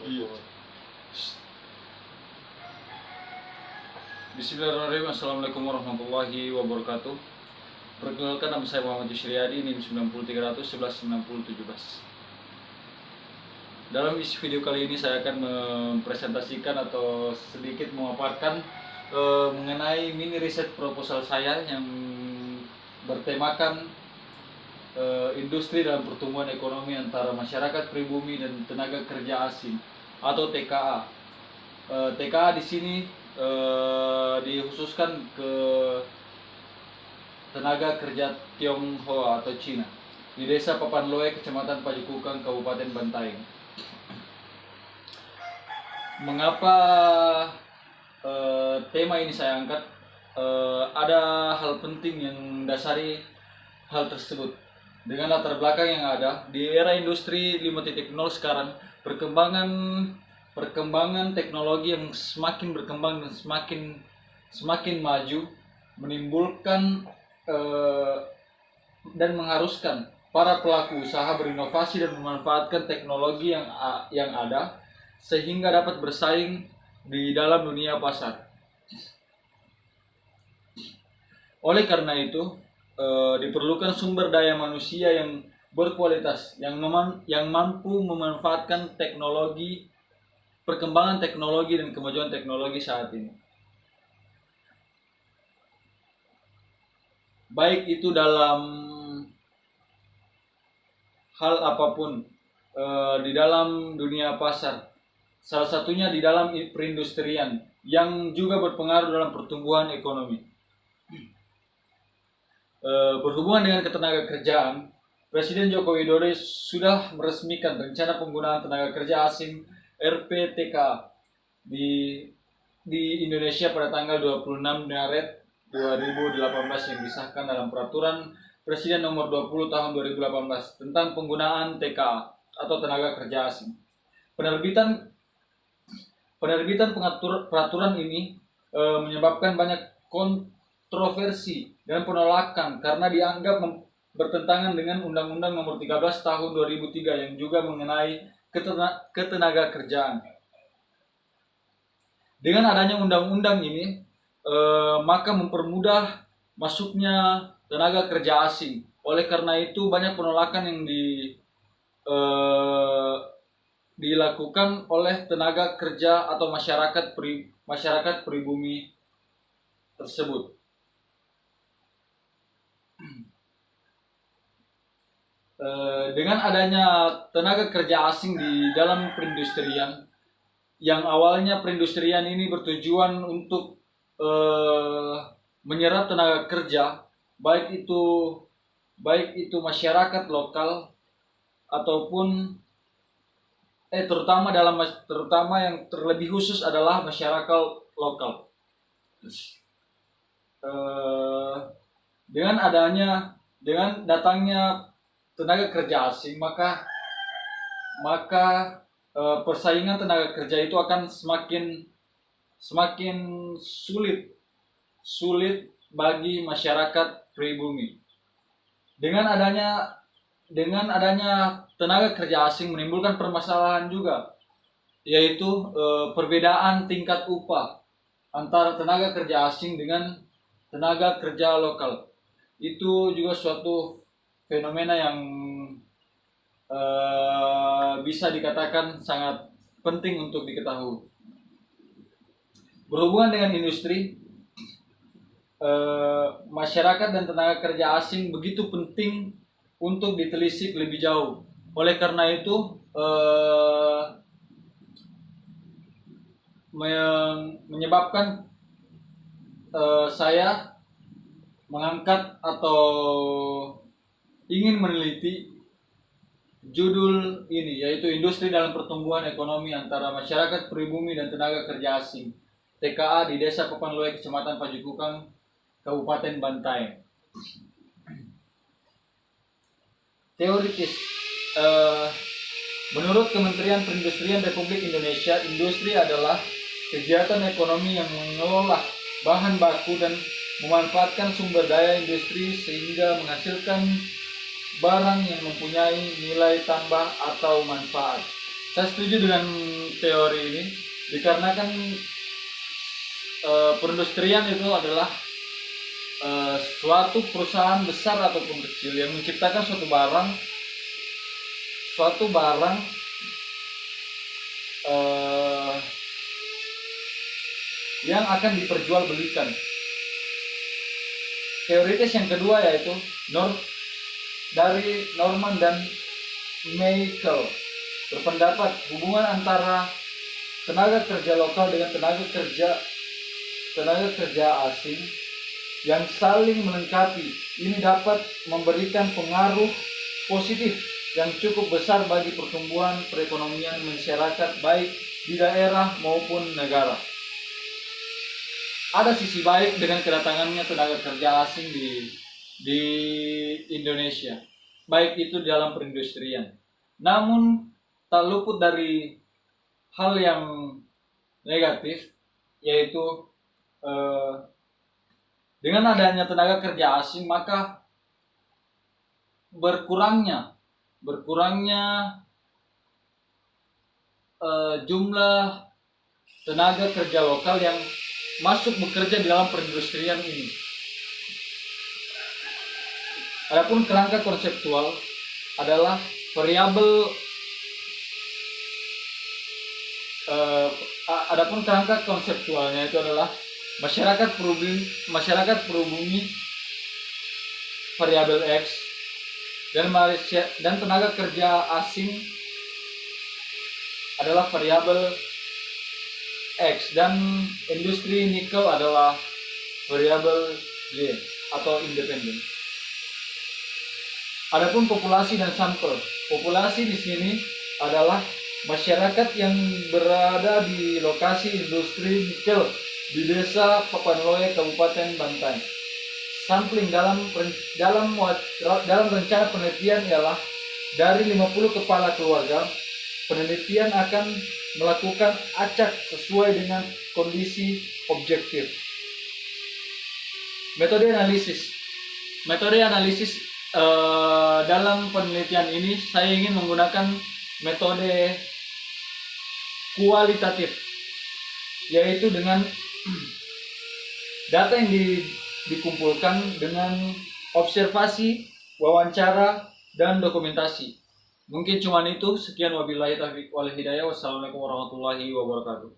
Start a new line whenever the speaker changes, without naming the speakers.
Iya. Bismillahirrahmanirrahim. Assalamualaikum warahmatullahi wabarakatuh. Perkenalkan, nama saya Muhammad Yusriyadi, NIM 90311 Dalam isi video kali ini saya akan mempresentasikan atau sedikit memaparkan mengenai mini riset proposal saya yang bertemakan industri dalam pertumbuhan ekonomi antara masyarakat pribumi dan tenaga kerja asing atau TKA. TKA di sini dikhususkan ke tenaga kerja Tionghoa atau Cina di Desa Papanloe, Kecamatan Pajukukang, Kabupaten Bantaeng. Mengapa tema ini saya angkat? Ada hal penting yang mendasari hal tersebut. Dengan latar belakang yang ada di era industri 5.0 sekarang, perkembangan teknologi yang semakin berkembang dan semakin maju menimbulkan dan mengharuskan para pelaku usaha berinovasi dan memanfaatkan teknologi yang ada sehingga dapat bersaing di dalam dunia pasar. Oleh karena itu, diperlukan sumber daya manusia yang berkualitas, yang mampu memanfaatkan perkembangan teknologi dan kemajuan teknologi saat ini. Baik itu dalam hal apapun, di dalam dunia pasar, salah satunya di dalam perindustrian yang juga berpengaruh dalam pertumbuhan ekonomi. Berhubungan dengan ketenaga kerjaan, Presiden Joko Widodo sudah meresmikan rencana penggunaan tenaga kerja asing RPTK di Indonesia pada tanggal 26 Maret 2018 yang disahkan dalam Peraturan Presiden Nomor 20 Tahun 2018 tentang penggunaan TKA atau tenaga kerja asing. Penerbitan peraturan ini menyebabkan banyak kontroversi dan penolakan karena dianggap bertentangan dengan Undang-Undang Nomor 13 Tahun 2003 yang juga mengenai ketenaga kerjaan. Dengan adanya undang-undang ini, maka mempermudah masuknya tenaga kerja asing. Oleh karena itu banyak penolakan yang dilakukan oleh tenaga kerja atau masyarakat pribumi tersebut. Dengan adanya tenaga kerja asing di dalam perindustrian, yang awalnya perindustrian ini bertujuan untuk menyerap tenaga kerja, baik itu masyarakat lokal ataupun terutama yang terlebih khusus adalah masyarakat lokal. Dengan datangnya tenaga kerja asing, maka persaingan tenaga kerja itu akan semakin sulit bagi masyarakat pribumi. Dengan adanya tenaga kerja asing menimbulkan permasalahan juga, yaitu perbedaan tingkat upah antara tenaga kerja asing dengan tenaga kerja lokal. Itu juga suatu fenomena yang bisa dikatakan sangat penting untuk diketahui. Berhubungan dengan industri, masyarakat dan tenaga kerja asing begitu penting untuk ditelisik lebih jauh. Oleh karena itu, menyebabkan saya mengangkat atau ingin meneliti judul ini, yaitu industri dalam pertumbuhan ekonomi antara masyarakat pribumi dan tenaga kerja asing TKA di Desa Papanloe, Kecamatan Pajukukang, Kabupaten Bantaeng. Teoritis, menurut Kementerian Perindustrian Republik Indonesia, industri adalah kegiatan ekonomi yang mengelola bahan baku dan memanfaatkan sumber daya industri sehingga menghasilkan barang yang mempunyai nilai tambah atau manfaat. Saya setuju dengan teori ini dikarenakan perindustrian itu adalah suatu perusahaan besar ataupun kecil yang menciptakan suatu barang yang akan diperjualbelikan. Teoritis yang kedua yaitu dari Norman dan Michael berpendapat hubungan antara tenaga kerja lokal dengan tenaga kerja asing yang saling melengkapi ini dapat memberikan pengaruh positif yang cukup besar bagi pertumbuhan perekonomian masyarakat baik di daerah maupun negara. Ada sisi baik dengan kedatangannya tenaga kerja asing di Indonesia, baik itu dalam perindustrian. Namun tak luput dari hal yang negatif, yaitu dengan adanya tenaga kerja asing maka berkurangnya jumlah tenaga kerja lokal yang masuk bekerja di dalam perindustrian ini. Adapun kerangka konseptual adalah variabel adapun kerangka konseptualnya itu adalah masyarakat pribumi variabel X dan tenaga kerja asing adalah variabel X dan industri nikel adalah variabel Y atau independen. Adapun populasi dan sampel. Populasi di sini adalah masyarakat yang berada di lokasi industri nikel di desa Papanloe, Kabupaten Bantai. Sampling dalam rencana penelitian ialah dari 50 kepala keluarga. Penelitian akan melakukan acak sesuai dengan kondisi objektif. Metode analisis dalam penelitian ini saya ingin menggunakan metode kualitatif, yaitu dengan data yang dikumpulkan dengan observasi, wawancara, dan dokumentasi. Mungkin cuma itu. Sekian, wabillahi taufiq wal hidayah. Wassalamualaikum warahmatullahi wabarakatuh.